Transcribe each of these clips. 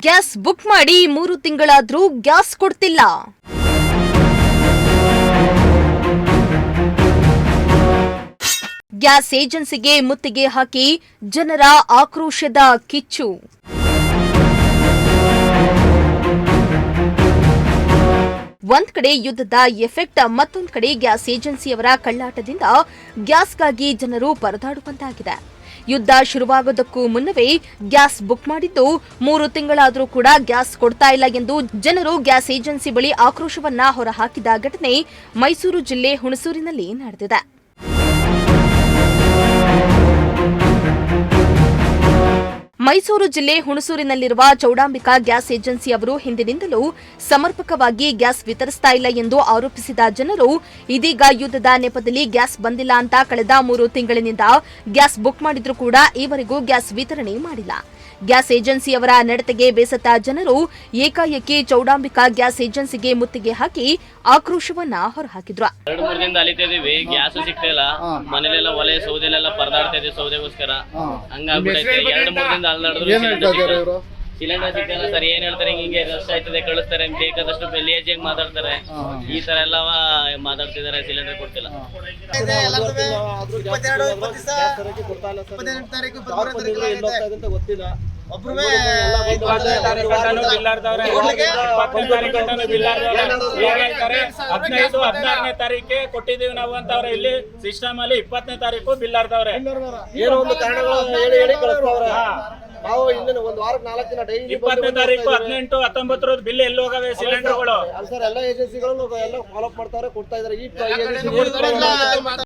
Gas book ಮಾಡಿ 3 ತಿಂಗಳಾದ್ರೂ gas ಕೊಡ್ತಿಲ್ಲ. Gas ಏಜೆನ್ಸಿಗೆ ಮುತ್ತಿಗೆ ಹಾಕಿ ಜನರ ಆಕ್ರೋಶದ ಕಿಚ್ಚು. ಒಂದ್ ಕಡೆ ಯುದ್ಧದ ಎಫೆಕ್ಟ್, ಮತ್ತೊಂದು ಕಡೆ ಗ್ಯಾಸ್ ಏಜೆನ್ಸಿಯವರ ಕಳ್ಳಾಟದಿಂದ ಗ್ಯಾಸ್ಗಾಗಿ ಜನರು ಪರದಾಡುವಂತಾಗಿದೆ. ಯುದ್ಧ ಶುರುವಾಗೋದಕ್ಕೂ ಮುನ್ನವೇ ಗ್ಯಾಸ್ ಬುಕ್ ಮಾಡಿದ್ದು 3 ತಿಂಗಳಾದರೂ ಕೂಡ ಗ್ಯಾಸ್ ಕೊಡ್ತಾ ಇಲ್ಲ ಎಂದು ಜನರು ಗ್ಯಾಸ್ ಏಜೆನ್ಸಿ ಬಳಿ ಆಕ್ರೋಶವನ್ನ ಹೊರಹಾಕಿದ ಘಟನೆ ಮೈಸೂರು ಜಿಲ್ಲೆ ಹುಣಸೂರಿನಲ್ಲಿ ನಡೆದಿದೆ. ಮೈಸೂರು ಜಿಲ್ಲೆ ಹುಣಸೂರಿನಲ್ಲಿರುವ ಚೌಡಾಂಬಿಕಾ ಗ್ಯಾಸ್ ಏಜೆನ್ಸಿ ಅವರು ಹಿಂದಿನಿಂದಲೂ ಸಮರ್ಪಕವಾಗಿ ಗ್ಯಾಸ್ ವಿತರಿಸ್ತಾ ಇಲ್ಲ ಎಂದು ಆರೋಪಿಸಿದ ಜನರು ಇದೀಗ ಯುದ್ಧದ ನೆಪದಲ್ಲಿ ಗ್ಯಾಸ್ ಬಂದಿಲ್ಲ ಅಂತ ಕಳೆದ 3 ತಿಂಗಳಿನಿಂದ ಗ್ಯಾಸ್ ಬುಕ್ ಮಾಡಿದ್ರೂ ಕೂಡ ಈವರೆಗೂ ಗ್ಯಾಸ್ ವಿತರಣೆ ಮಾಡಿಲ್ಲ. ಗ್ಯಾಸ್ ಏಜೆನ್ಸಿಯವರ ನಡತೆಗೆ ಬೇಸತ್ತ ಜನರು ಏಕಾಏಕಿ ಚೌಡಾಂಬಿಕಾ ಗ್ಯಾಸ್ ಏಜೆನ್ಸಿಗೆ ಮುತ್ತಿಗೆ ಹಾಕಿ ಆಕ್ರೋಶವನ್ನ ಹೊರಹಾಕಿದ್ರು. 2-3 ದಿನದಿಂದ ಅಲಿತಿದೀವಿ, ಗ್ಯಾಸ್ ಸಿಗ್ತಾ ಇಲ್ಲ. ಮನೇಲೆಲ್ಲ ಒಲೆ ಸೌದೆಲೆಲ್ಲ ಪರದಾಡ್ತಾ ಇದೀವಿ ಸೌದೆಗೋಸ್ಕರ. ಹಂಗಾಗ್ಬಿಟ್ಟೈತೆ. 2-3 ದಿನದಿಂದ ಅಲ್ದಾಡಿದ್ರು ಸಿಲಿಂಡರ್ ಸಿಗ್ತಾಯಿಲ್ಲ ಸರ್. ಏನ್ ಹೇಳ್ತಾರೆ, ಹಿಂಗೆ ರಶ್ ಆಯ್ತದೆ, ಕಳಿಸ್ತಾರೆ, ಬೇಕಾದಷ್ಟು ಲೇಜಿಯಾಗಿ ಮಾತಾಡ್ತಾರೆ. ಈ ತರ ಎಲ್ಲ ಮಾತಾಡ್ತಿದ್ದಾರೆ. ಸಿಲಿಂಡರ್ ಕೊಡ್ತಿಲ್ಲ. ಹದಿನೈದನೇ ತಾರೀಕಿಗೆ ಕೊಟ್ಟಿದೀವಿ ನಾವು ಅಂತ ಅವ್ರೆ. ಇಲ್ಲಿ ಸಿಸ್ಟಮ್ ಅಲ್ಲಿ 20ನೇ ತಾರೀಕು ಬಿಲ್ ಆಡ್ದವ್ರೆ. ಏನೋ ಒಂದು ಕಾರಣಗಳು ಹೇಳಿ ಕಳಿಸ್ತವ್ರೆ. ನಾವು ಇನ್ನೇನು ಒಂದು ವಾರಕ್ಕೆ 4 ದಿನ ಡೈಲಿ 20ನೇ ತಾರೀಕು 18, 19 ಬಿಲ್ ಎಲ್ಲಿ ಹೋಗವೆ ಸಿಲಿಂಡರ್ಗಳು? ಸರ್ ಎಲ್ಲ ಏಜೆನ್ಸಿಗಳು ಎಲ್ಲ ಫಾಲೋ ಅಪ್ ಮಾಡ್ತಾರೆ, ಕೊಡ್ತಾ ಇದ್ದಾರೆ.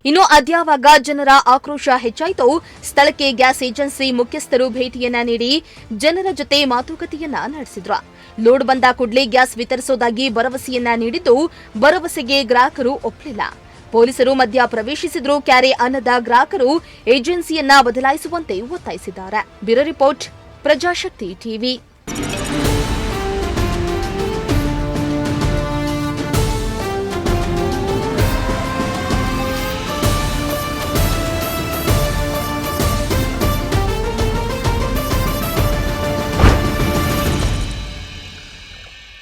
ಇನ್ನು ಅದ್ಯಾವಾಗ ಜನರ ಆಕ್ರೋಶ ಹೆಚ್ಚಾಯಿತು, ಸ್ಥಳಕ್ಕೆ ಗ್ಯಾಸ್ ಏಜೆನ್ಸಿ ಮುಖ್ಯಸ್ಥರು ಭೇಟಿಯನ್ನ ನೀಡಿ ಜನರ ಜೊತೆ ಮಾತುಕತೆಯನ್ನ ನಡೆಸಿದ್ರು. ಲೋಡ್ ಬಂದ ಕೂಡಲೇ ಗ್ಯಾಸ್ ವಿತರಿಸೋದಾಗಿ ಭರವಸೆಯನ್ನ ನೀಡಿದ್ದು, ಭರವಸೆಗೆ ಗ್ರಾಹಕರು ಒಪ್ಪಲಿಲ್ಲ. ಪೊಲೀಸರು ಮಧ್ಯ ಪ್ರವೇಶಿಸಿದ್ರು. ಕ್ಯಾರೆ ಅನ್ನದ ಗ್ರಾಹಕರು ಏಜೆನ್ಸಿಯನ್ನ ಬದಲಾಯಿಸುವಂತೆ ಒತ್ತಾಯಿಸಿದ್ದಾರೆ. Bureau report, Prajashakti TV.